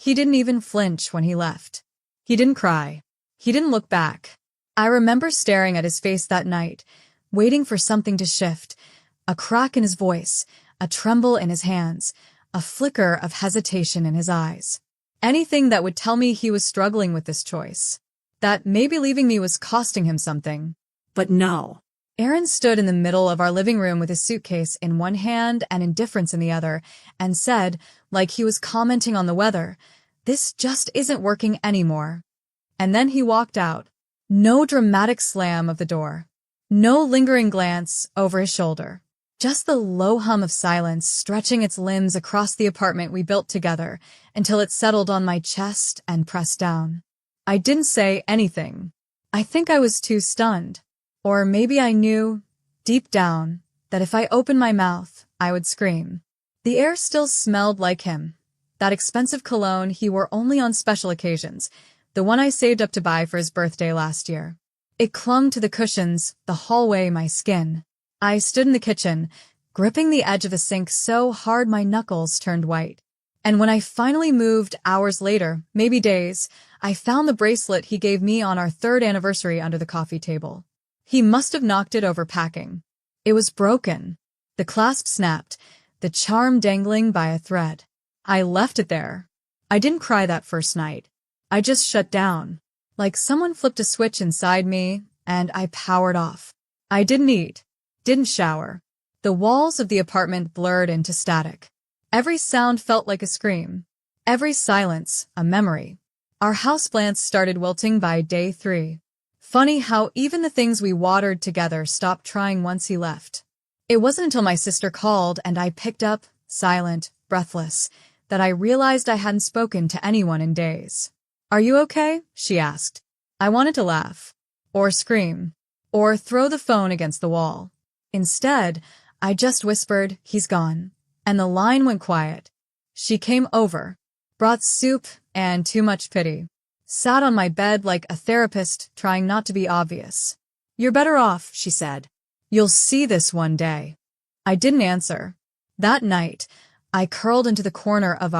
He didn't even flinch when he left. He didn't cry. He didn't look back. I remember staring at his face that night, waiting for something to shift, a crack in his voice, a tremble in his hands, a flicker of hesitation in his eyes. Anything that would tell me he was struggling with this choice. That maybe leaving me was costing him something. But no. Aaron stood in the middle of our living room with his suitcase in one hand and indifference in the other, and said, like he was commenting on the weather, "This just isn't working anymore." And then he walked out. No dramatic slam of the door. No lingering glance over his shoulder. Just the low hum of silence stretching its limbs across the apartment we built together until it settled on my chest and pressed down. I didn't say anything. I think I was too stunned. Or maybe I knew, deep down, that if I opened my mouth, I would scream. The air still smelled like him. That expensive cologne he wore only on special occasions, the one I saved up to buy for his birthday last year. It clung to the cushions, the hallway, my skin. I stood in the kitchen, gripping the edge of the sink so hard my knuckles turned white. And when I finally moved hours later, maybe days, I found the bracelet he gave me on our 3rd anniversary under the coffee table. He must have knocked it over packing. It was broken. The clasp snapped, the charm dangling by a thread. I left it there. I didn't cry that first night. I just shut down. Like someone flipped a switch inside me, and I powered off. I didn't eat. Didn't shower. The walls of the apartment blurred into static. Every sound felt like a scream. Every silence, a memory. Our houseplants started wilting by day 3. Funny how even the things we watered together stopped trying once he left. It wasn't until my sister called and I picked up, silent, breathless, that I realized I hadn't spoken to anyone in days. "Are you okay?" she asked. I wanted to laugh. Or scream. Or throw the phone against the wall. Instead, I just whispered, "He's gone." And the line went quiet. She came over, brought soup and too much pity. Sat on my bed like a therapist trying not to be obvious. "You're better off," she said. "You'll see this one day." I didn't answer. That night, I curled into the corner of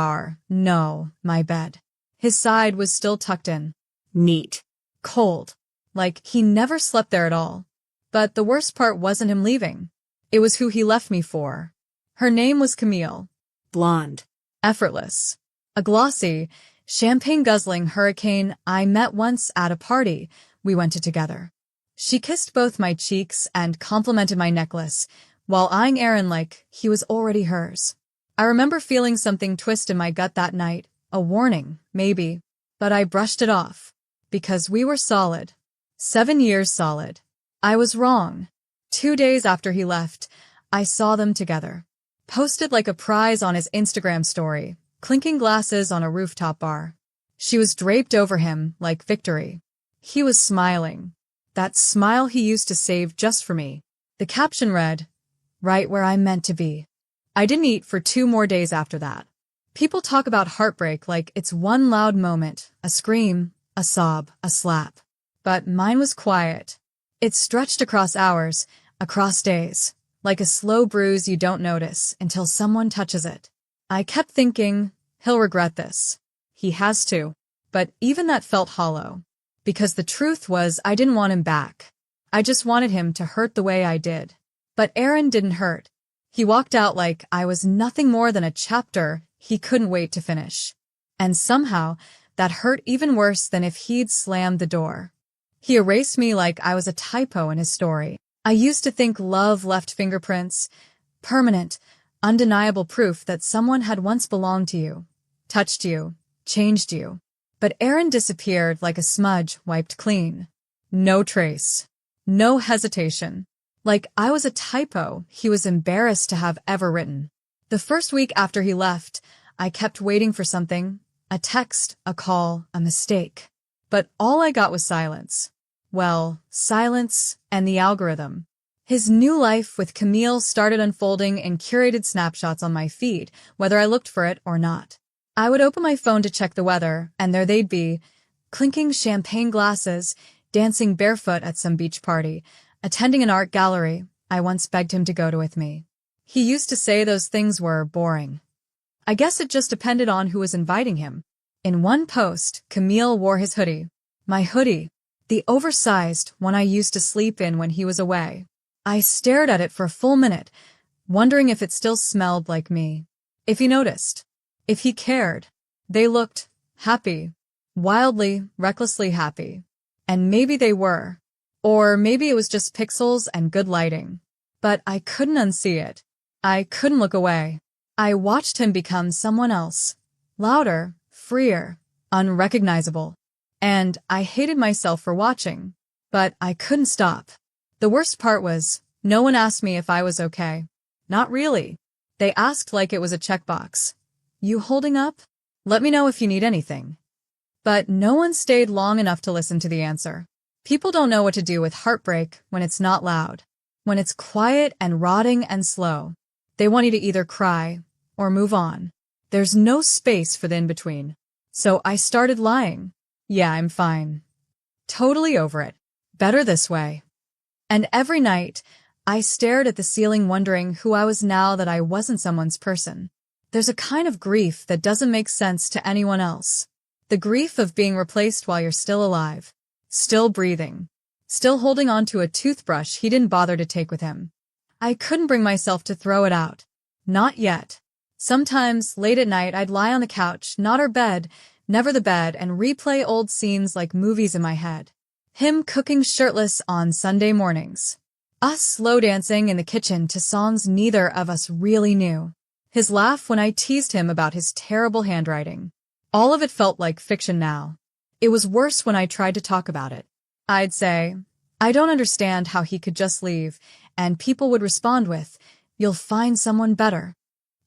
my bed. His side was still tucked in. Neat. Cold. Like he never slept there at all. But the worst part wasn't him leaving. It was who he left me for. Her name was Camille. Blonde. Effortless. A glossy, champagne-guzzling hurricane I met once at a party we went to together. She kissed both my cheeks and complimented my necklace, while eyeing Aaron like he was already hers. I remember feeling something twist in my gut that night, a warning, maybe, but I brushed it off. Because we were solid. 7 years solid. I was wrong. 2 days after he left, I saw them together. Posted like a prize on his Instagram story, clinking glasses on a rooftop bar. She was draped over him like victory. He was smiling. That smile he used to save just for me. The caption read, "Right where I'm meant to be." I didn't eat for 2 more days after that. People talk about heartbreak like it's one loud moment, a scream, a sob, a slap. But mine was quiet. It stretched across hours, across days, like a slow bruise you don't notice until someone touches it. I kept thinking, he'll regret this. He has to. But even that felt hollow. Because the truth was I didn't want him back. I just wanted him to hurt the way I did. But Aaron didn't hurt. He walked out like I was nothing more than a chapter he couldn't wait to finish. And somehow, that hurt even worse than if he'd slammed the door. He erased me like I was a typo in his story. I used to think love left fingerprints, permanent, undeniable proof that someone had once belonged to you, touched you, changed you. But Aaron disappeared like a smudge wiped clean. No trace. No hesitation. Like I was a typo he was embarrassed to have ever written. The first week after he left, I kept waiting for something, a text, a call, a mistake. But all I got was silence. Well, silence and the algorithm. His new life with Camille started unfolding in curated snapshots on my feed, whether I looked for it or not. I would open my phone to check the weather, and there they'd be, clinking champagne glasses, dancing barefoot at some beach party, attending an art gallery I once begged him to go to with me. He used to say those things were boring. I guess it just depended on who was inviting him. In one post, Camille wore his hoodie. My hoodie. The oversized one I used to sleep in when he was away. I stared at it for a full minute, wondering if it still smelled like me. If he noticed. If he cared. They looked happy. Wildly, recklessly happy. And maybe they were. Or maybe it was just pixels and good lighting. But I couldn't unsee it. I couldn't look away. I watched him become someone else. Louder, freer, unrecognizable. And I hated myself for watching. But I couldn't stop. The worst part was, no one asked me if I was okay. Not really. They asked like it was a checkbox. You holding up? Let me know if you need anything. But no one stayed long enough to listen to the answer. People don't know what to do with heartbreak when it's not loud. When it's quiet and rotting and slow. They want you to either cry or move on. There's no space for the in-between. So I started lying. Yeah, I'm fine. Totally over it. Better this way. And every night, I stared at the ceiling wondering who I was now that I wasn't someone's person. There's a kind of grief that doesn't make sense to anyone else. The grief of being replaced while you're still alive. Still breathing. Still holding on to a toothbrush he didn't bother to take with him. I couldn't bring myself to throw it out. Not yet. Sometimes, late at night, I'd lie on the couch, not our bed, never the bed, and replay old scenes like movies in my head. Him cooking shirtless on Sunday mornings. Us slow dancing in the kitchen to songs neither of us really knew. His laugh when I teased him about his terrible handwriting. All of it felt like fiction now. It was worse when I tried to talk about it. I'd say, I don't understand how he could just leave, and people would respond with, you'll find someone better.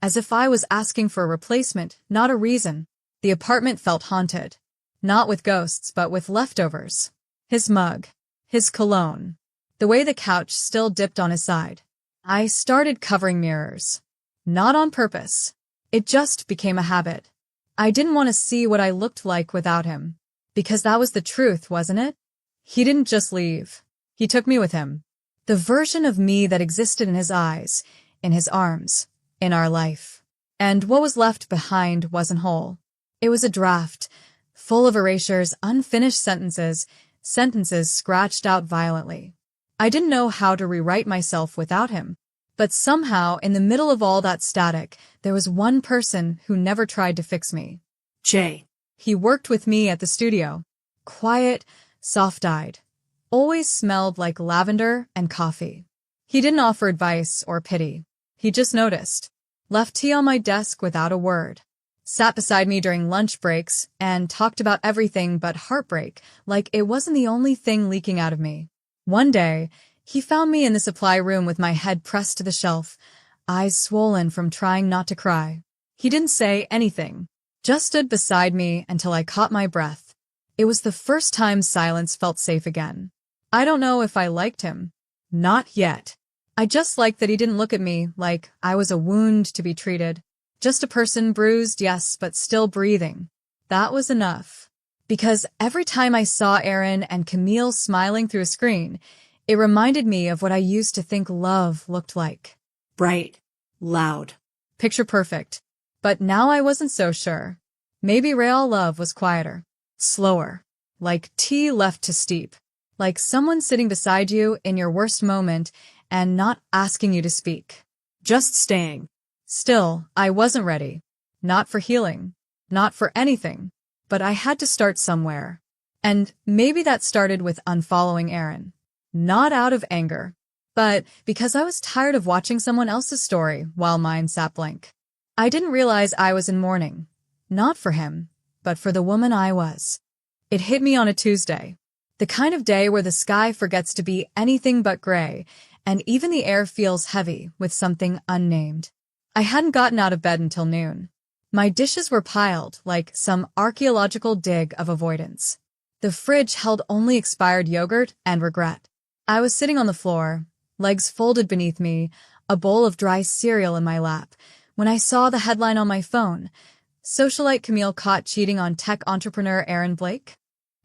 As if I was asking for a replacement, not a reason. The apartment felt haunted. Not with ghosts, but with leftovers. His mug. His cologne. The way the couch still dipped on his side. I started covering mirrors. Not on purpose. It just became a habit. I didn't want to see what I looked like without him. Because that was the truth, wasn't it? He didn't just leave. He took me with him. The version of me that existed in his eyes, in his arms, in our life. And what was left behind wasn't whole. It was a draft, full of erasures, unfinished sentences scratched out violently. I didn't know how to rewrite myself without him. But somehow, in the middle of all that static, there was one person who never tried to fix me. Jay. He worked with me at the studio. Quiet, soft-eyed. Always smelled like lavender and coffee. He didn't offer advice or pity. He just noticed. Left tea on my desk without a word. Sat beside me during lunch breaks and talked about everything but heartbreak, like it wasn't the only thing leaking out of me. One day, he found me in the supply room with my head pressed to the shelf, eyes swollen from trying not to cry. He didn't say anything, just stood beside me until I caught my breath. It was the first time silence felt safe again. I don't know if I liked him. Not yet. I just liked that he didn't look at me like I was a wound to be treated. Just a person bruised, yes, but still breathing. That was enough. Because every time I saw Aaron and Camille smiling through a screen, it reminded me of what I used to think love looked like. Bright. Loud. Picture perfect. But now I wasn't so sure. Maybe real love was quieter. Slower. Like tea left to steep. Like someone sitting beside you in your worst moment and not asking you to speak. Just staying. Still, I wasn't ready. Not for healing. Not for anything. But I had to start somewhere. And maybe that started with unfollowing Aaron. Not out of anger, but because I was tired of watching someone else's story while mine sat blank. I didn't realize I was in mourning. Not for him, but for the woman I was. It hit me on a Tuesday. The kind of day where the sky forgets to be anything but gray, and even the air feels heavy with something unnamed. I hadn't gotten out of bed until noon. My dishes were piled like some archaeological dig of avoidance. The fridge held only expired yogurt and regret. I was sitting on the floor, legs folded beneath me, a bowl of dry cereal in my lap, when I saw the headline on my phone, Socialite Camille caught cheating on tech entrepreneur Aaron Blake.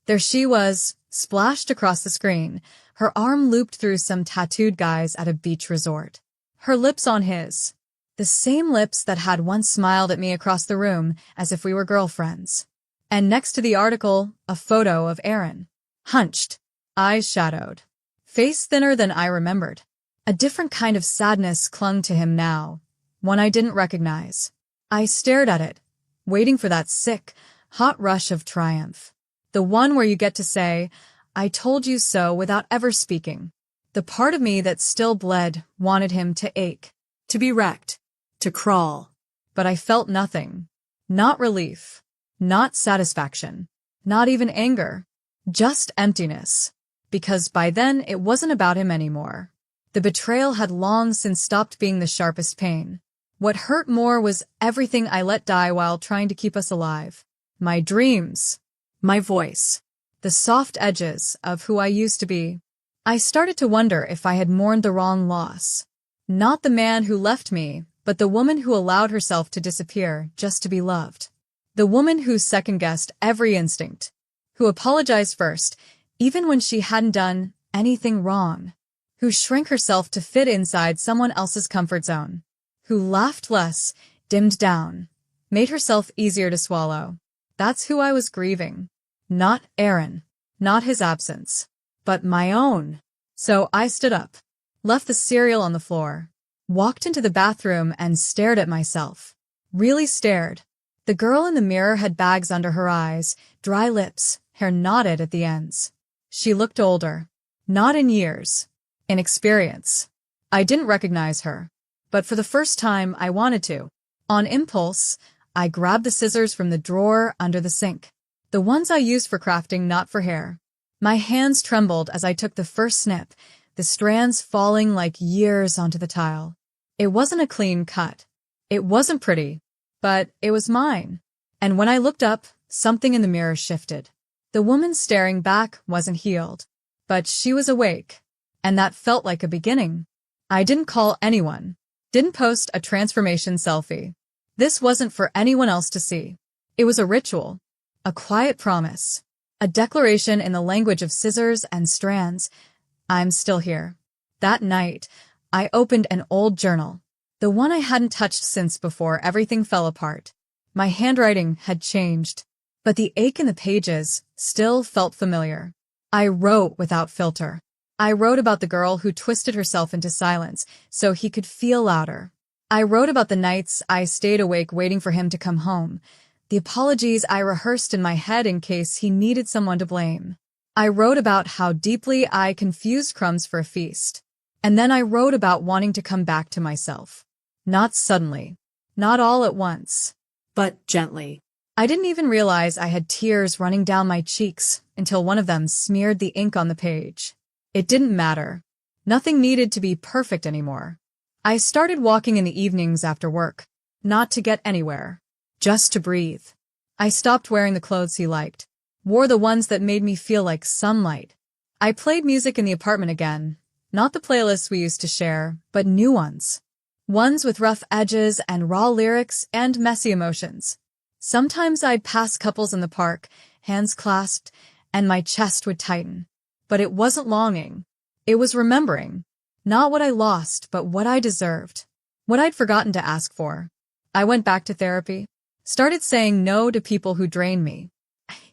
There she was, splashed across the screen, her arm looped through some tattooed guys at a beach resort. Her lips on his. The same lips that had once smiled at me across the room as if we were girlfriends. And next to the article, a photo of Aaron. Hunched, eyes shadowed, face thinner than I remembered. A different kind of sadness clung to him now, one I didn't recognize. I stared at it, waiting for that sick, hot rush of triumph. The one where you get to say, "I told you so," without ever speaking. The part of me that still bled wanted him to ache, to be wrecked, to crawl. But I felt nothing. Not relief, not satisfaction, not even anger. Just emptiness. Because by then it wasn't about him anymore. The betrayal had long since stopped being the sharpest pain. What hurt more was everything I let die while trying to keep us alive. My dreams. My voice. The soft edges of who I used to be. I started to wonder if I had mourned the wrong loss. Not the man who left me, but the woman who allowed herself to disappear just to be loved. The woman who second-guessed every instinct. Who apologized first, even when she hadn't done anything wrong. Who shrank herself to fit inside someone else's comfort zone. Who laughed less, dimmed down, made herself easier to swallow. That's who I was grieving. Not Aaron. Not his absence. But my own. So I stood up, left the cereal on the floor, walked into the bathroom and stared at myself. Really stared. The girl in the mirror had bags under her eyes, dry lips, hair knotted at the ends. She looked older. Not in years. In experience. I didn't recognize her. But for the first time, I wanted to. On impulse, I grabbed the scissors from the drawer under the sink. The ones I used for crafting, not for hair. My hands trembled as I took the first snip, the strands falling like years onto the tile. It wasn't a clean cut. It wasn't pretty. But it was mine. And when I looked up, something in the mirror shifted. The woman staring back wasn't healed. But she was awake. And that felt like a beginning. I didn't call anyone. Didn't post a transformation selfie. This wasn't for anyone else to see. It was a ritual. A quiet promise. A declaration in the language of scissors and strands. I'm still here. That night, I opened an old journal. The one I hadn't touched since before everything fell apart. My handwriting had changed, but the ache in the pages still felt familiar. I wrote without filter. I wrote about the girl who twisted herself into silence so he could feel louder. I wrote about the nights I stayed awake waiting for him to come home, the apologies I rehearsed in my head in case he needed someone to blame. I wrote about how deeply I confused crumbs for a feast. And then I wrote about wanting to come back to myself. Not suddenly. Not all at once. But gently. I didn't even realize I had tears running down my cheeks until one of them smeared the ink on the page. It didn't matter. Nothing needed to be perfect anymore. I started walking in the evenings after work. Not to get anywhere. Just to breathe. I stopped wearing the clothes he liked. Wore the ones that made me feel like sunlight. I played music in the apartment again. Not the playlists we used to share, but new ones. Ones with rough edges and raw lyrics and messy emotions. Sometimes I'd pass couples in the park, hands clasped, and my chest would tighten. But it wasn't longing. It was remembering. Not what I lost, but what I deserved. What I'd forgotten to ask for. I went back to therapy. Started saying no to people who drained me.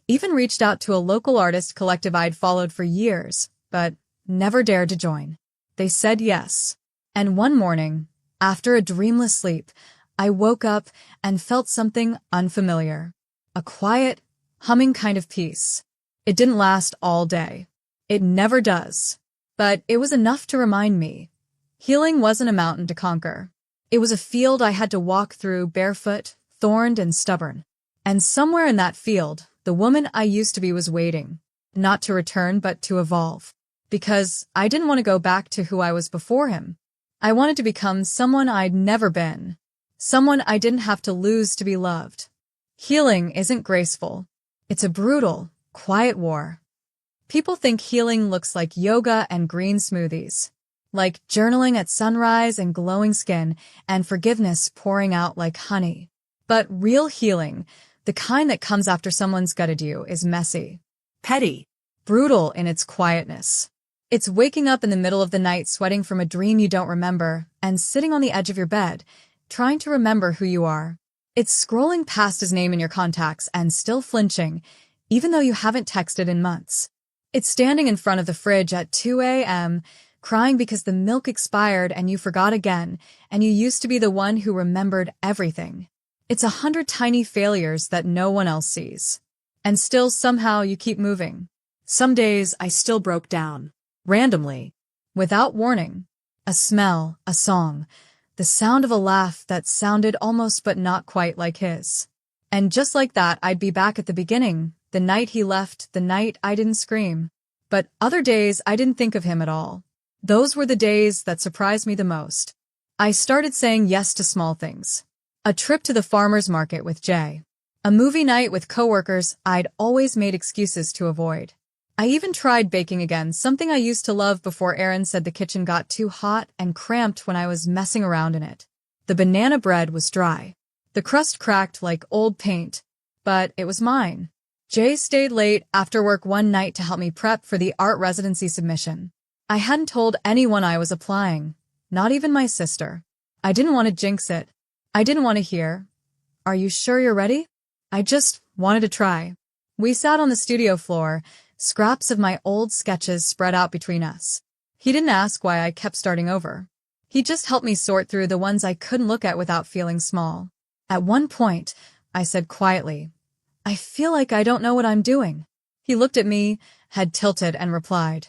Even reached out to a local artist collective I'd followed for years, but never dared to join. They said yes. And one morning, after a dreamless sleep, I woke up and felt something unfamiliar. A quiet, humming kind of peace. It didn't last all day. It never does. But it was enough to remind me. Healing wasn't a mountain to conquer. It was a field I had to walk through barefoot, thorned and stubborn. And somewhere in that field, the woman I used to be was waiting. Not to return, but to evolve. Because I didn't want to go back to who I was before him. I wanted to become someone I'd never been. Someone I didn't have to lose to be loved. Healing isn't graceful. It's a brutal, quiet war. People think healing looks like yoga and green smoothies. Like journaling at sunrise and glowing skin, and forgiveness pouring out like honey. But real healing, the kind that comes after someone's gutted you, is messy. Petty. Brutal in its quietness. It's waking up in the middle of the night sweating from a dream you don't remember, and sitting on the edge of your bed, trying to remember who you are. It's scrolling past his name in your contacts and still flinching, even though you haven't texted in months. It's standing in front of the fridge at 2 a.m., crying because the milk expired and you forgot again, and you used to be the one who remembered everything. It's 100 tiny failures that no one else sees. And still somehow you keep moving. Some days I still broke down. Randomly. Without warning. A smell, a song, the sound of a laugh that sounded almost but not quite like his. And just like that, I'd be back at the beginning, the night he left, the night I didn't scream. But other days I didn't think of him at all. Those were the days that surprised me the most. I started saying yes to small things. A trip to the farmer's market with Jay. A movie night with coworkers I'd always made excuses to avoid. I even tried baking again, something I used to love before Aaron said the kitchen got too hot and cramped when I was messing around in it. The banana bread was dry. The crust cracked like old paint, but it was mine. Jay stayed late after work one night to help me prep for the art residency submission. I hadn't told anyone I was applying, not even my sister. I didn't want to jinx it. I didn't want to hear, "Are you sure you're ready?" I just wanted to try. We sat on the studio floor, scraps of my old sketches spread out between us. He didn't ask why I kept starting over. He just helped me sort through the ones I couldn't look at without feeling small. At one point, I said quietly, "I feel like I don't know what I'm doing." He looked at me, head tilted, and replied,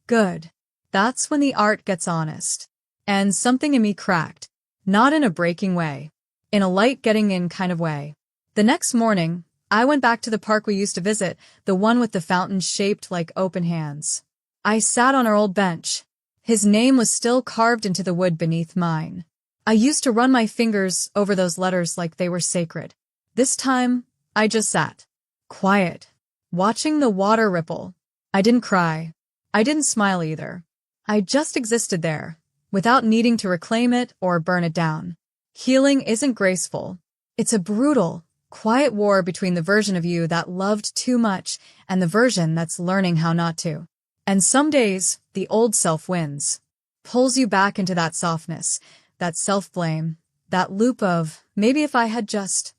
"Good." That's when the art gets honest. And something in me cracked, not in a breaking way, in a light getting in kind of way. The next morning, I went back to the park we used to visit, the one with the fountain shaped like open hands. I sat on our old bench. His name was still carved into the wood beneath mine. I used to run my fingers over those letters like they were sacred. This time, I just sat, quiet, watching the water ripple. I didn't cry. I didn't smile either. I just existed there, without needing to reclaim it or burn it down. Healing isn't graceful. It's a brutal, quiet war between the version of you that loved too much and the version that's learning how not to. And some days, the old self wins. Pulls you back into that softness, that self-blame, that loop of, maybe if I had just.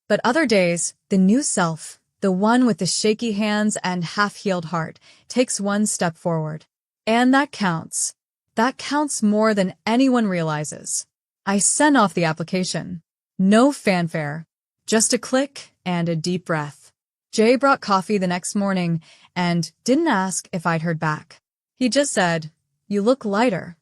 But other days, the new self, the one with the shaky hands and half-healed heart, takes one step forward. And that counts. That counts more than anyone realizes. I sent off the application. No fanfare. Just a click and a deep breath. Jay brought coffee the next morning and didn't ask if I'd heard back. He just said, "You look lighter."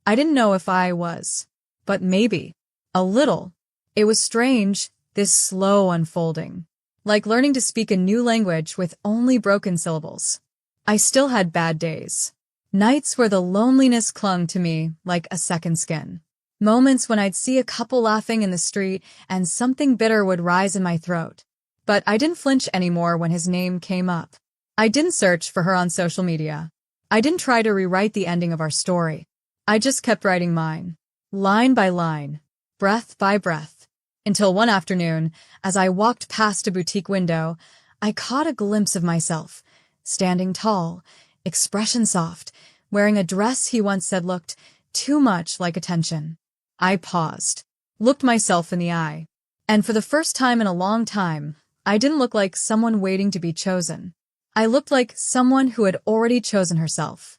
I didn't know if I was, but maybe. A little. It was strange, this slow unfolding. Like learning to speak a new language with only broken syllables. I still had bad days. Nights where the loneliness clung to me like a second skin. Moments when I'd see a couple laughing in the street and something bitter would rise in my throat. But I didn't flinch anymore when his name came up. I didn't search for her on social media. I didn't try to rewrite the ending of our story. I just kept writing mine. Line by line. Breath by breath. Until one afternoon, as I walked past a boutique window, I caught a glimpse of myself, standing tall, expression soft, wearing a dress he once said looked too much like attention. I paused, looked myself in the eye, and for the first time in a long time, I didn't look like someone waiting to be chosen. I looked like someone who had already chosen herself.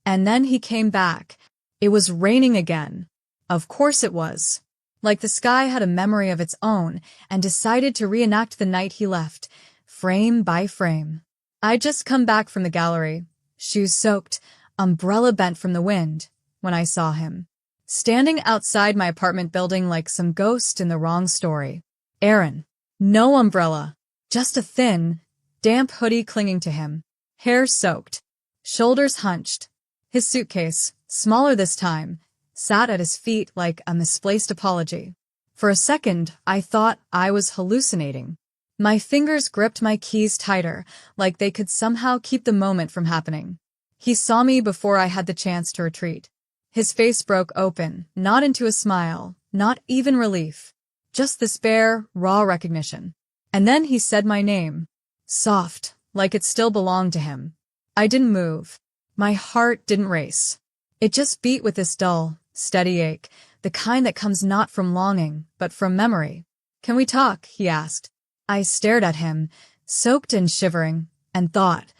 And then he came back. It was raining again. Of course it was. Like the sky had a memory of its own and decided to reenact the night he left, frame by frame. I'd just come back from the gallery, shoes soaked, umbrella bent from the wind, when I saw him. Standing outside my apartment building like some ghost in the wrong story. Aaron. No umbrella. Just a thin, damp hoodie clinging to him. Hair soaked. Shoulders hunched. His suitcase, smaller this time, sat at his feet like a misplaced apology. For a second, I thought I was hallucinating. My fingers gripped my keys tighter, like they could somehow keep the moment from happening. He saw me before I had the chance to retreat. His face broke open, not into a smile, not even relief. Just this bare, raw recognition. And then he said my name. Soft, like it still belonged to him. I didn't move. My heart didn't race. It just beat with this dull, steady ache, the kind that comes not from longing, but from memory. Can we talk? He asked. I stared at him, soaked and shivering, and thought,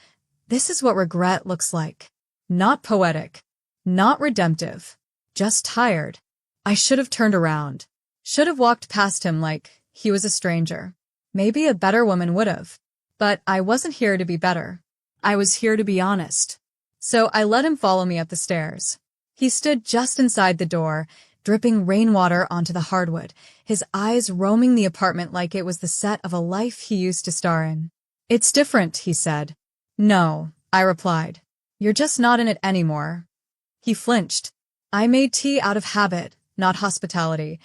this is what regret looks like. Not poetic, not redemptive, just tired. I should have turned around. Should have walked past him like he was a stranger. Maybe a better woman would have. But I wasn't here to be better. I was here to be honest. So I let him follow me up the stairs. He stood just inside the door, dripping rainwater onto the hardwood, his eyes roaming the apartment like it was the set of a life he used to star in. It's different, he said. No, I replied. You're just not in it anymore. He flinched. I made tea out of habit, not hospitality,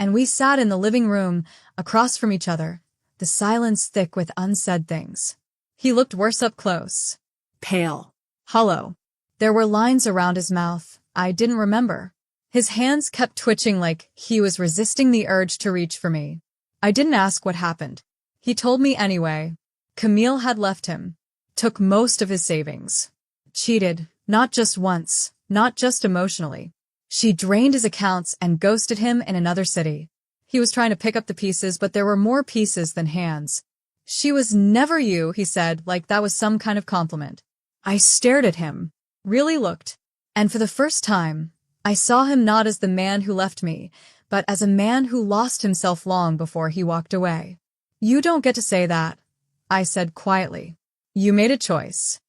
and we sat in the living room, across from each other, the silence thick with unsaid things. He looked worse up close. Pale. Hollow. There were lines around his mouth I didn't remember. His hands kept twitching like he was resisting the urge to reach for me. I didn't ask what happened. He told me anyway. Camille had left him. Took most of his savings. Cheated, not just once, not just emotionally. She drained his accounts and ghosted him in another city. He was trying to pick up the pieces, but there were more pieces than hands. She was never you, he said, like that was some kind of compliment. I stared at him, really looked, and for the first time, I saw him not as the man who left me, but as a man who lost himself long before he walked away. You don't get to say that, I said quietly. You made a choice.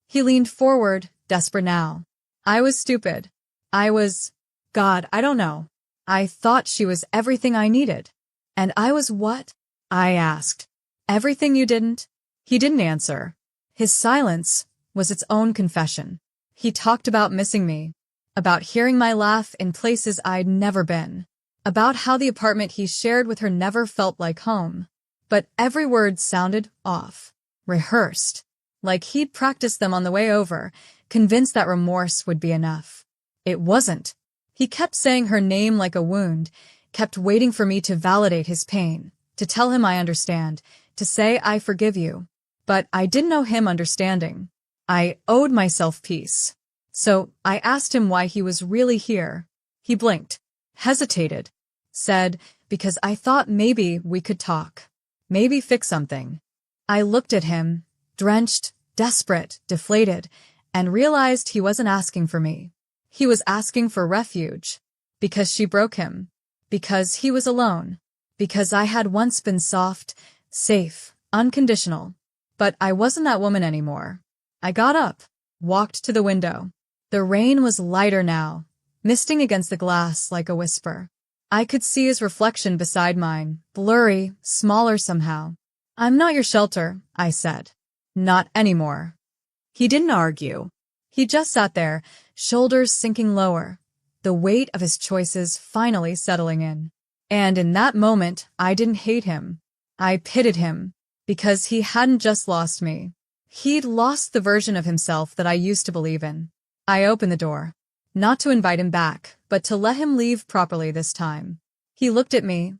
He leaned forward, desperate now. I was stupid. God, I don't know. I thought she was everything I needed. And I was what? I asked. Everything you didn't? He didn't answer. His silence was its own confession. He talked about missing me, about hearing my laugh in places I'd never been, about how the apartment he shared with her never felt like home. But every word sounded off, rehearsed, like he'd practiced them on the way over, convinced that remorse would be enough. It wasn't. He kept saying her name like a wound, kept waiting for me to validate his pain, to tell him I understand, to say I forgive you. But I didn't know him understanding. I owed myself peace. So I asked him why he was really here. He blinked, hesitated, said, because I thought maybe we could talk. Maybe fix something. I looked at him, drenched, desperate, deflated, and realized he wasn't asking for me. He was asking for refuge. Because she broke him. Because he was alone. Because I had once been soft, safe, unconditional. But I wasn't that woman anymore. I got up, walked to the window. The rain was lighter now, misting against the glass like a whisper. I could see his reflection beside mine, blurry, smaller somehow. I'm not your shelter, I said. Not anymore. He didn't argue. He just sat there, shoulders sinking lower, the weight of his choices finally settling in. And in that moment, I didn't hate him. I pitied him, because he hadn't just lost me. He'd lost the version of himself that I used to believe in. I opened the door. Not to invite him back, but to let him leave properly this time. He looked at me,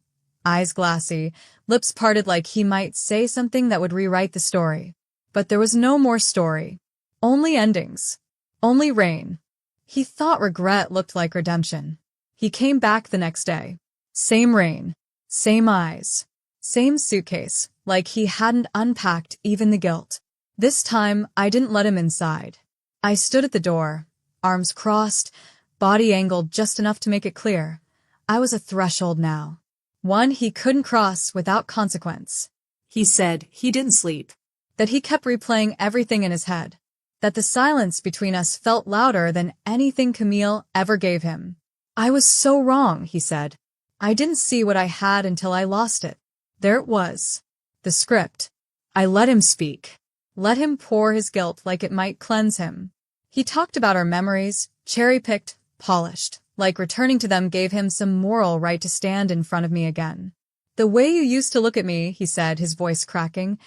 eyes glassy, lips parted like he might say something that would rewrite the story. But there was no more story. Only endings. Only rain. He thought regret looked like redemption. He came back the next day. Same rain. Same eyes. Same suitcase, like he hadn't unpacked even the guilt. This time, I didn't let him inside. I stood at the door, arms crossed, body angled just enough to make it clear. I was a threshold now. One he couldn't cross without consequence. He said he didn't sleep. That he kept replaying everything in his head. That the silence between us felt louder than anything Camille ever gave him. I was so wrong, he said. I didn't see what I had until I lost it. There it was. The script. I let him speak. Let him pour his guilt like it might cleanse him. He talked about our memories, cherry-picked, polished, like returning to them gave him some moral right to stand in front of me again. The way you used to look at me, he said, his voice cracking,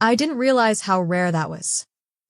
I didn't realize how rare that was.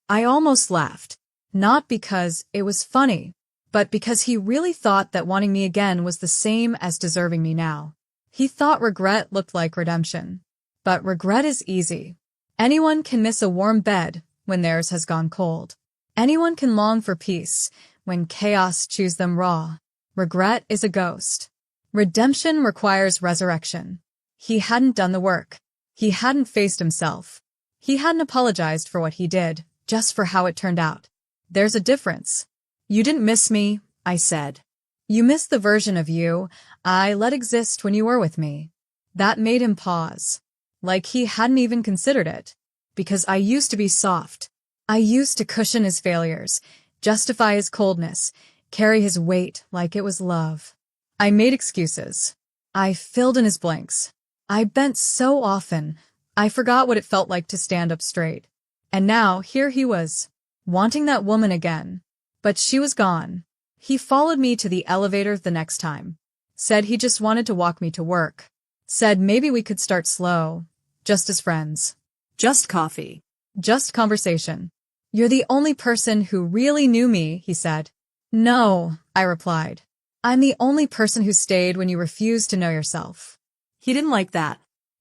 I almost laughed, not because it was funny, but because he really thought that wanting me again was the same as deserving me now. He thought regret looked like redemption. But regret is easy. Anyone can miss a warm bed when theirs has gone cold. Anyone can long for peace when chaos chews them raw. Regret is a ghost. Redemption requires resurrection. He hadn't done the work. He hadn't faced himself. He hadn't apologized for what he did, just for how it turned out. There's a difference. You didn't miss me, I said. You missed the version of you I let exist when you were with me. That made him pause. Like he hadn't even considered it. Because I used to be soft. I used to cushion his failures, justify his coldness, carry his weight like it was love. I made excuses. I filled in his blanks. I bent so often, I forgot what it felt like to stand up straight. And now, here he was, wanting that woman again. But she was gone. He followed me to the elevator the next time. Said he just wanted to walk me to work. Said maybe we could start slow, just as friends. Just coffee. Just conversation. You're the only person who really knew me, he said. No, I replied. I'm the only person who stayed when you refused to know yourself. He didn't like that.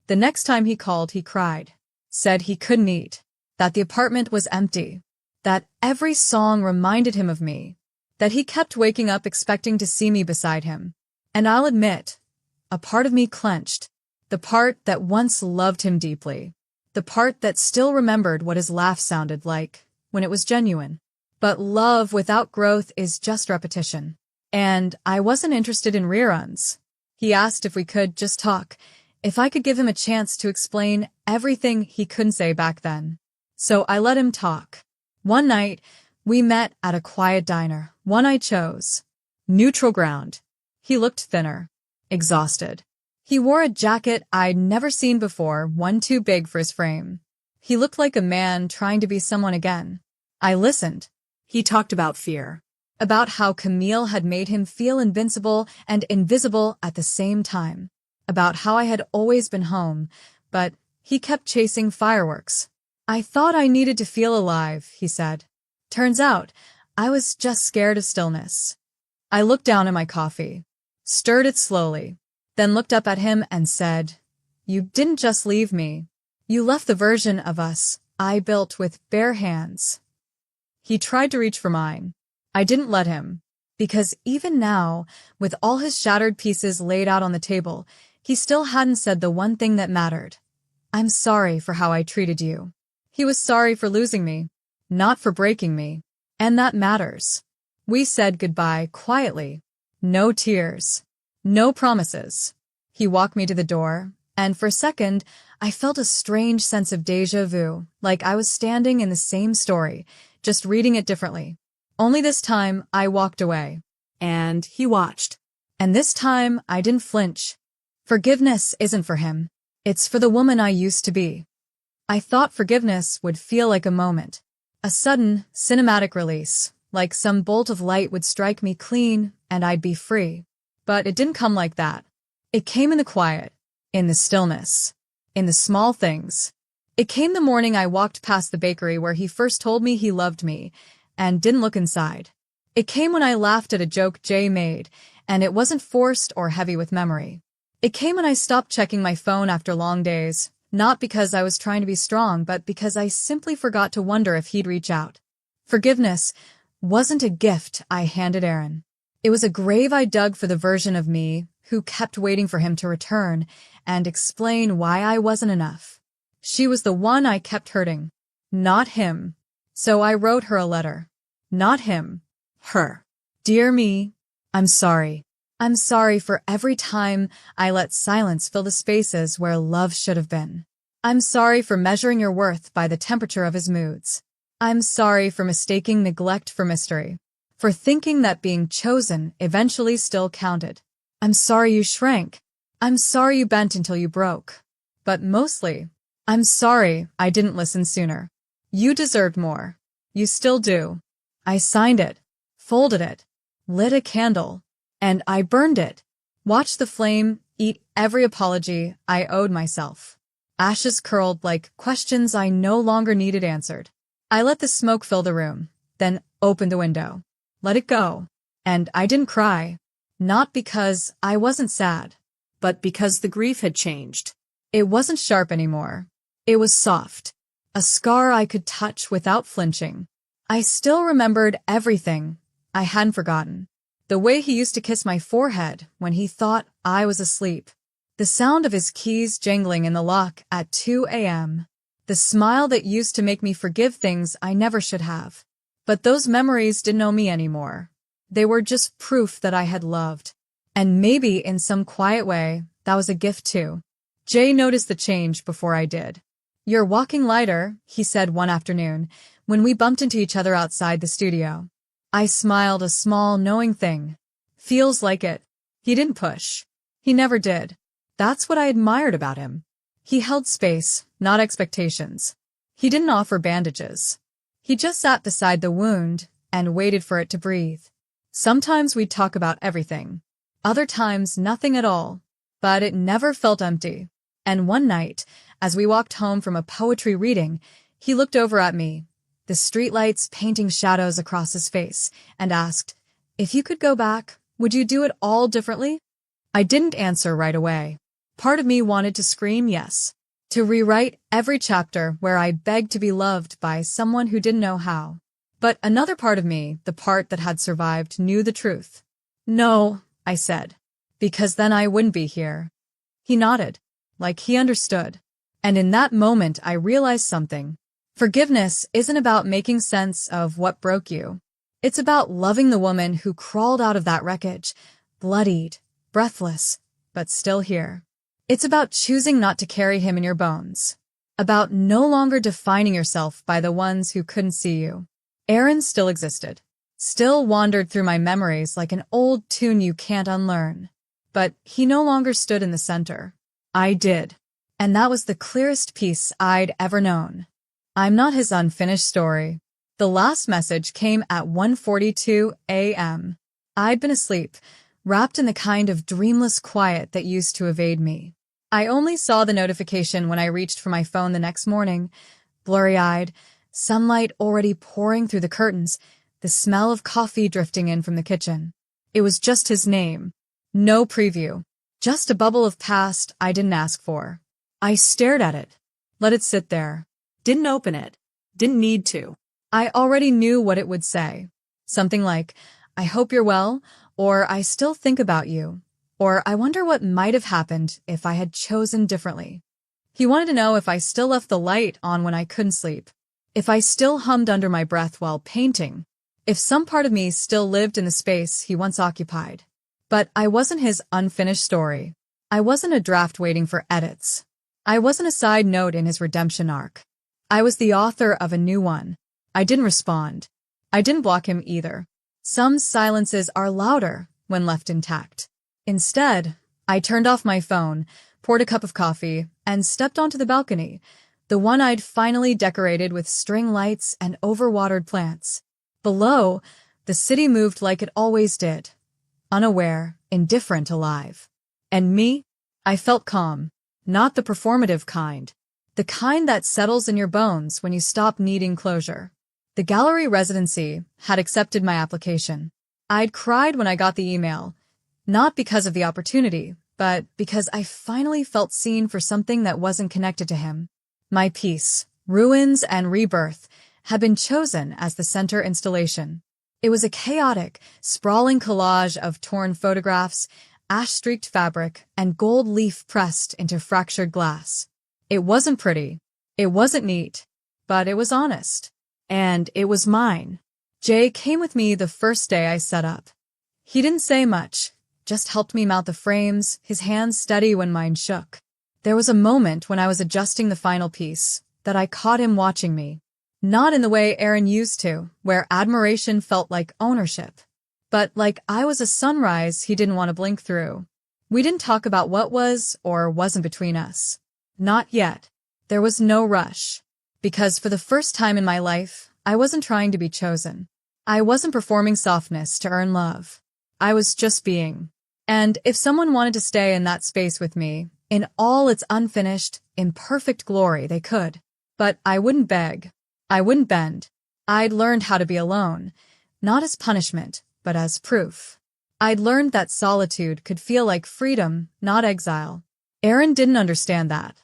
The next time he called, he cried. Said he couldn't eat. That the apartment was empty. That every song reminded him of me. That he kept waking up expecting to see me beside him. And I'll admit, a part of me clenched. The part that once loved him deeply. The part that still remembered what his laugh sounded like when it was genuine. But love without growth is just repetition. And I wasn't interested in reruns. He asked if we could just talk, if I could give him a chance to explain everything he couldn't say back then. So I let him talk. One night, we met at a quiet diner, one I chose. Neutral ground. He looked thinner, exhausted. He wore a jacket I'd never seen before, one too big for his frame. He looked like a man trying to be someone again. I listened. He talked about fear. About how Camille had made him feel invincible and invisible at the same time. About how I had always been home, but he kept chasing fireworks. I thought I needed to feel alive, he said. Turns out, I was just scared of stillness. I looked down at my coffee, stirred it slowly, then looked up at him and said, You didn't just leave me. You left the version of us I built with bare hands. He tried to reach for mine. I didn't let him. Because even now, with all his shattered pieces laid out on the table, he still hadn't said the one thing that mattered. I'm sorry for how I treated you. He was sorry for losing me, not for breaking me. And that matters. We said goodbye quietly. No tears. No promises. He walked me to the door, and for a second, I felt a strange sense of déjà vu, like I was standing in the same story, just reading it differently. Only this time, I walked away. And he watched. And this time, I didn't flinch. Forgiveness isn't for him. It's for the woman I used to be. I thought forgiveness would feel like a moment. A sudden, cinematic release, like some bolt of light would strike me clean, and I'd be free. But it didn't come like that. It came in the quiet, in the stillness, in the small things. It came the morning I walked past the bakery where he first told me he loved me, and didn't look inside. It came when I laughed at a joke Jay made, and it wasn't forced or heavy with memory. It came when I stopped checking my phone after long days, not because I was trying to be strong, but because I simply forgot to wonder if he'd reach out. Forgiveness wasn't a gift I handed Aaron. It was a grave I dug for the version of me who kept waiting for him to return and explain why I wasn't enough. She was the one I kept hurting, not him. So I wrote her a letter. Not him. Her. Dear me, I'm sorry. I'm sorry for every time I let silence fill the spaces where love should have been. I'm sorry for measuring your worth by the temperature of his moods. I'm sorry for mistaking neglect for mystery. For thinking that being chosen eventually still counted. I'm sorry you shrank. I'm sorry you bent until you broke. But mostly, I'm sorry I didn't listen sooner. You deserved more. You still do. I signed it, folded it, lit a candle, and I burned it. Watched the flame eat every apology I owed myself. Ashes curled like questions I no longer needed answered. I let the smoke fill the room, then opened the window. Let it go. And I didn't cry. Not because I wasn't sad, but because the grief had changed. It wasn't sharp anymore. It was soft. A scar I could touch without flinching. I still remembered everything. I hadn't forgotten. The way he used to kiss my forehead when he thought I was asleep. The sound of his keys jangling in the lock at 2 a.m. The smile that used to make me forgive things I never should have. But those memories didn't know me anymore. They were just proof that I had loved. And maybe in some quiet way, that was a gift too. Jay noticed the change before I did. "You're walking lighter," he said one afternoon, when we bumped into each other outside the studio. I smiled, a small, knowing thing. Feels like it. He didn't push. He never did. That's what I admired about him. He held space, not expectations. He didn't offer bandages. He just sat beside the wound and waited for it to breathe. Sometimes we'd talk about everything. Other times, nothing at all. But it never felt empty. And one night, as we walked home from a poetry reading, he looked over at me, the streetlights painting shadows across his face, and asked, "If you could go back, would you do it all differently?" I didn't answer right away. Part of me wanted to scream yes, to rewrite every chapter where I begged to be loved by someone who didn't know how. But another part of me, the part that had survived, knew the truth. "No," I said, "because then I wouldn't be here." He nodded, like he understood. And in that moment I realized something. Forgiveness isn't about making sense of what broke you. It's about loving the woman who crawled out of that wreckage, bloodied, breathless, but still here. It's about choosing not to carry him in your bones. About no longer defining yourself by the ones who couldn't see you. Aaron still existed. Still wandered through my memories like an old tune you can't unlearn. But he no longer stood in the center. I did. And that was the clearest peace I'd ever known. I'm not his unfinished story. The last message came at 1:42 a.m. I'd been asleep, wrapped in the kind of dreamless quiet that used to evade me. I only saw the notification when I reached for my phone the next morning, blurry-eyed, sunlight already pouring through the curtains, the smell of coffee drifting in from the kitchen. It was just his name. No preview. Just a bubble of past I didn't ask for. I stared at it. Let it sit there. Didn't open it. Didn't need to. I already knew what it would say. Something like, "I hope you're well," or "I still think about you," or "I wonder what might have happened if I had chosen differently." He wanted to know if I still left the light on when I couldn't sleep. If I still hummed under my breath while painting. If some part of me still lived in the space he once occupied. But I wasn't his unfinished story. I wasn't a draft waiting for edits. I wasn't a side note in his redemption arc. I was the author of a new one. I didn't respond. I didn't block him either. Some silences are louder when left intact. Instead, I turned off my phone, poured a cup of coffee, and stepped onto the balcony, the one I'd finally decorated with string lights and overwatered plants. Below, the city moved like it always did. Unaware, indifferent, alive. And me? I felt calm. Not the performative kind. The kind that settles in your bones when you stop needing closure. The gallery residency had accepted my application. I'd cried when I got the email. Not because of the opportunity, but because I finally felt seen for something that wasn't connected to him. My piece, Ruins and Rebirth, had been chosen as the center installation. It was a chaotic, sprawling collage of torn photographs, ash-streaked fabric, and gold leaf pressed into fractured glass. It wasn't pretty. It wasn't neat. But it was honest. And it was mine. Jay came with me the first day I set up. He didn't say much, just helped me mount the frames, his hands steady when mine shook. There was a moment when I was adjusting the final piece that I caught him watching me. Not in the way Aaron used to, where admiration felt like ownership. But like I was a sunrise he didn't want to blink through. We didn't talk about what was or wasn't between us. Not yet. There was no rush. Because for the first time in my life, I wasn't trying to be chosen. I wasn't performing softness to earn love. I was just being. And if someone wanted to stay in that space with me, in all its unfinished, imperfect glory, they could. But I wouldn't beg. I wouldn't bend. I'd learned how to be alone, not as punishment, but as proof. I'd learned that solitude could feel like freedom, not exile. Aaron didn't understand that.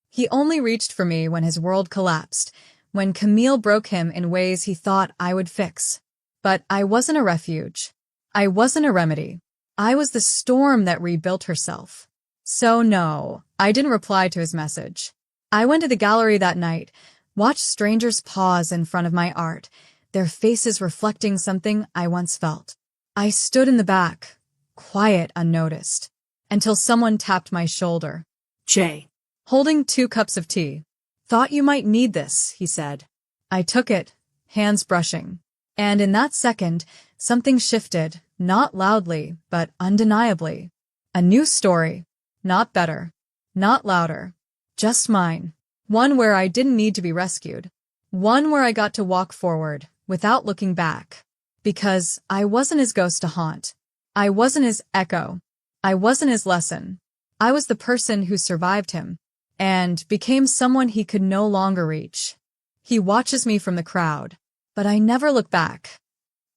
He only reached for me when his world collapsed, when Camille broke him in ways he thought I would fix. But I wasn't a refuge. I wasn't a remedy. I was the storm that rebuilt herself. So no, I didn't reply to his message. I went to the gallery that night, watched strangers pause in front of my art, their faces reflecting something I once felt. I stood in the back, quiet, unnoticed, until someone tapped my shoulder. Jay. Holding 2 cups of tea. Thought you might need this, he said. I took it, hands brushing. And in that second, something shifted, not loudly, but undeniably. A new story. Not better. Not louder. Just mine. One where I didn't need to be rescued. One where I got to walk forward, without looking back. Because I wasn't his ghost to haunt. I wasn't his echo. I wasn't his lesson. I was the person who survived him, and became someone he could no longer reach. He watches me from the crowd, but I never look back.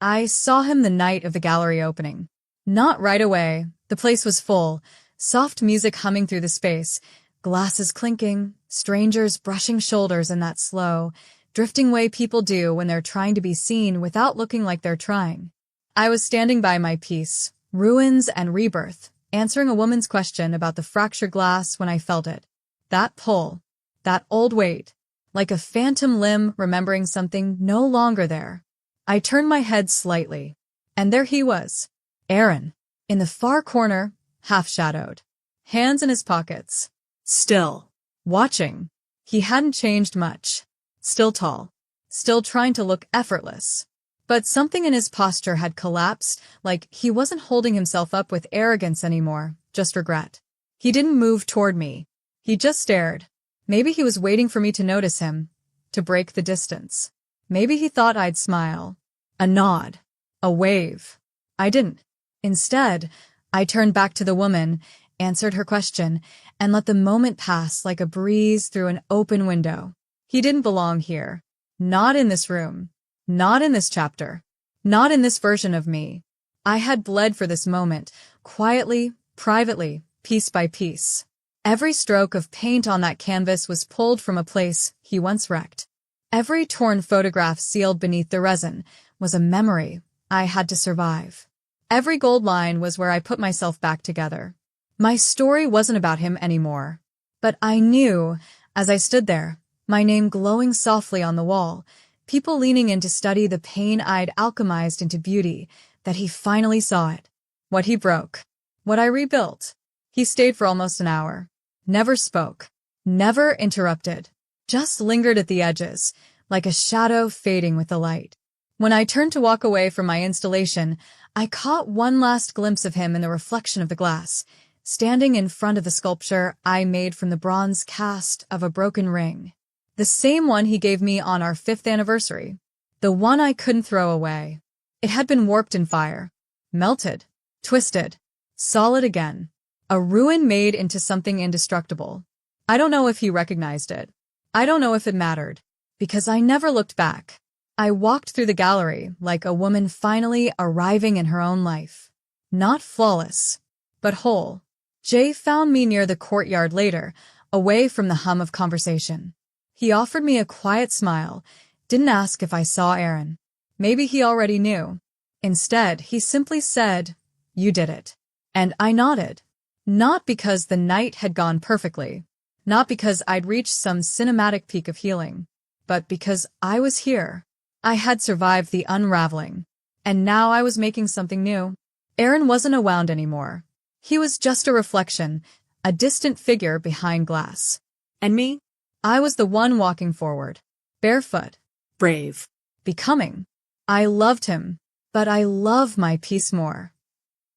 I saw him the night of the gallery opening. Not right away. The place was full, soft music humming through the space, glasses clinking, strangers brushing shoulders in that slow, drifting way people do when they're trying to be seen without looking like they're trying. I was standing by my piece, Ruins and Rebirth, answering a woman's question about the fractured glass when I felt it. That pull, that old weight, like a phantom limb remembering something no longer there. I turned my head slightly, and there he was, Aaron, in the far corner, half-shadowed, hands in his pockets, Still. watching. He hadn't changed much, still tall, still trying to look effortless. But something in his posture had collapsed, like he wasn't holding himself up with arrogance anymore, just regret. He didn't move toward me. He just stared. Maybe he was waiting for me to notice him, to break the distance. Maybe he thought I'd smile. A nod. A wave. I didn't. Instead, I turned back to the woman, answered her question, and let the moment pass like a breeze through an open window. He didn't belong here. Not in this room. Not in this chapter. Not in this version of me. I had bled for this moment, quietly, privately, piece by piece. Every stroke of paint on that canvas was pulled from a place he once wrecked. Every torn photograph sealed beneath the resin was a memory I had to survive. Every gold line was where I put myself back together. My story wasn't about him anymore. But I knew, as I stood there, my name glowing softly on the wall, people leaning in to study the pain I'd alchemized into beauty, that he finally saw it. What he broke. What I rebuilt. He stayed for almost an hour. Never spoke. Never interrupted. Just lingered at the edges, like a shadow fading with the light. When I turned to walk away from my installation, I caught one last glimpse of him in the reflection of the glass, standing in front of the sculpture I made from the bronze cast of a broken ring. The same one he gave me on our 5th anniversary. The one I couldn't throw away. It had been warped in fire. Melted. Twisted. Solid again. A ruin made into something indestructible. I don't know if he recognized it. I don't know if it mattered. Because I never looked back. I walked through the gallery like a woman finally arriving in her own life. Not flawless, but whole. Jay found me near the courtyard later, away from the hum of conversation. He offered me a quiet smile, didn't ask if I saw Aaron. Maybe he already knew. Instead, he simply said, "You did it." And I nodded. Not because the night had gone perfectly, not because I'd reached some cinematic peak of healing, but because I was here. I had survived the unraveling, and now I was making something new. Aaron wasn't around anymore. He was just a reflection, a distant figure behind glass. And me? I was the one walking forward, barefoot, Brave. becoming. I loved him, but I love my peace more.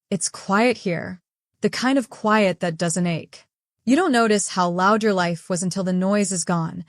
It's quiet here, the kind of quiet that doesn't ache. You don't notice how loud your life was until the noise is gone,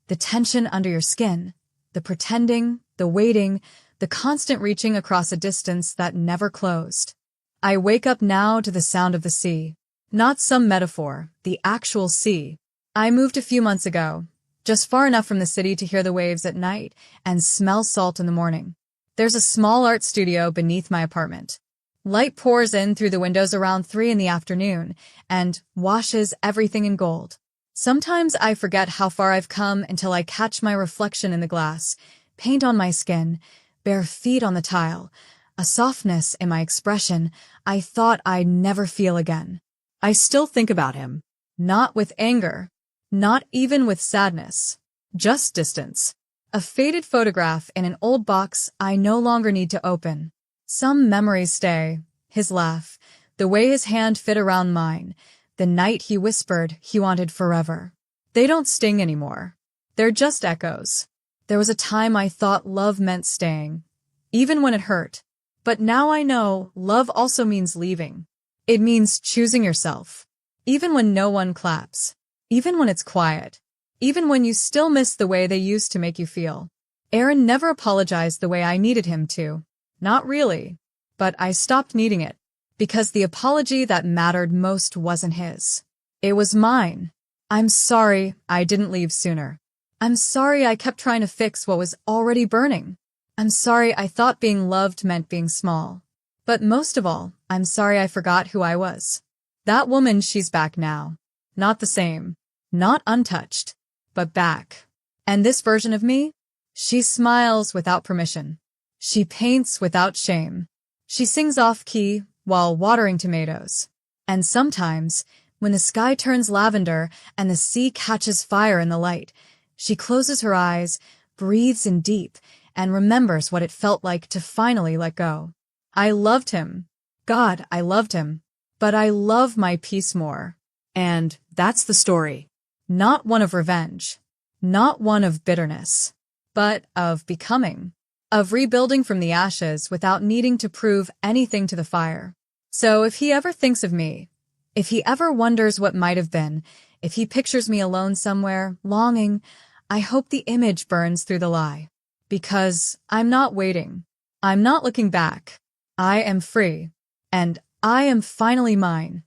the tension under your skin, the pretending, the waiting, the constant reaching across a distance that never closed. I wake up now to the sound of the sea. Not some metaphor, the actual sea. I moved a few months ago, just far enough from the city to hear the waves at night and smell salt in the morning. There's a small art studio beneath my apartment. Light pours in through the windows around 3 in the afternoon and washes everything in gold. Sometimes I forget how far I've come until I catch my reflection in the glass, paint on my skin, bare feet on the tile, a softness in my expression I thought I'd never feel again. I still think about him. Not with anger. Not even with sadness. Just distance. A faded photograph in an old box I no longer need to open. Some memories stay. His laugh, the way his hand fit around mine, the night he whispered he wanted forever. They don't sting anymore. They're just echoes. There was a time I thought love meant staying, even when it hurt. But now I know love also means leaving. It means choosing yourself. Even when no one claps. Even when it's quiet. Even when you still miss the way they used to make you feel. Aaron never apologized the way I needed him to. Not really. But I stopped needing it. Because the apology that mattered most wasn't his. It was mine. I'm sorry I didn't leave sooner. I'm sorry I kept trying to fix what was already burning. I'm sorry I thought being loved meant being small. But most of all, I'm sorry I forgot who I was. That woman, she's back now. Not the same. Not untouched. But back. And this version of me? She smiles without permission. She paints without shame. She sings off-key while watering tomatoes. And sometimes, when the sky turns lavender and the sea catches fire in the light, she closes her eyes, breathes in deep, and remembers what it felt like to finally let go. I loved him. God, I loved him. But I love my peace more. And that's the story. Not one of revenge. Not one of bitterness. But of becoming. Of rebuilding from the ashes without needing to prove anything to the fire. So if he ever thinks of me, if he ever wonders what might have been, if he pictures me alone somewhere, longing, I hope the image burns through the lie. Because I'm not waiting. I'm not looking back. I am free. And I am finally mine.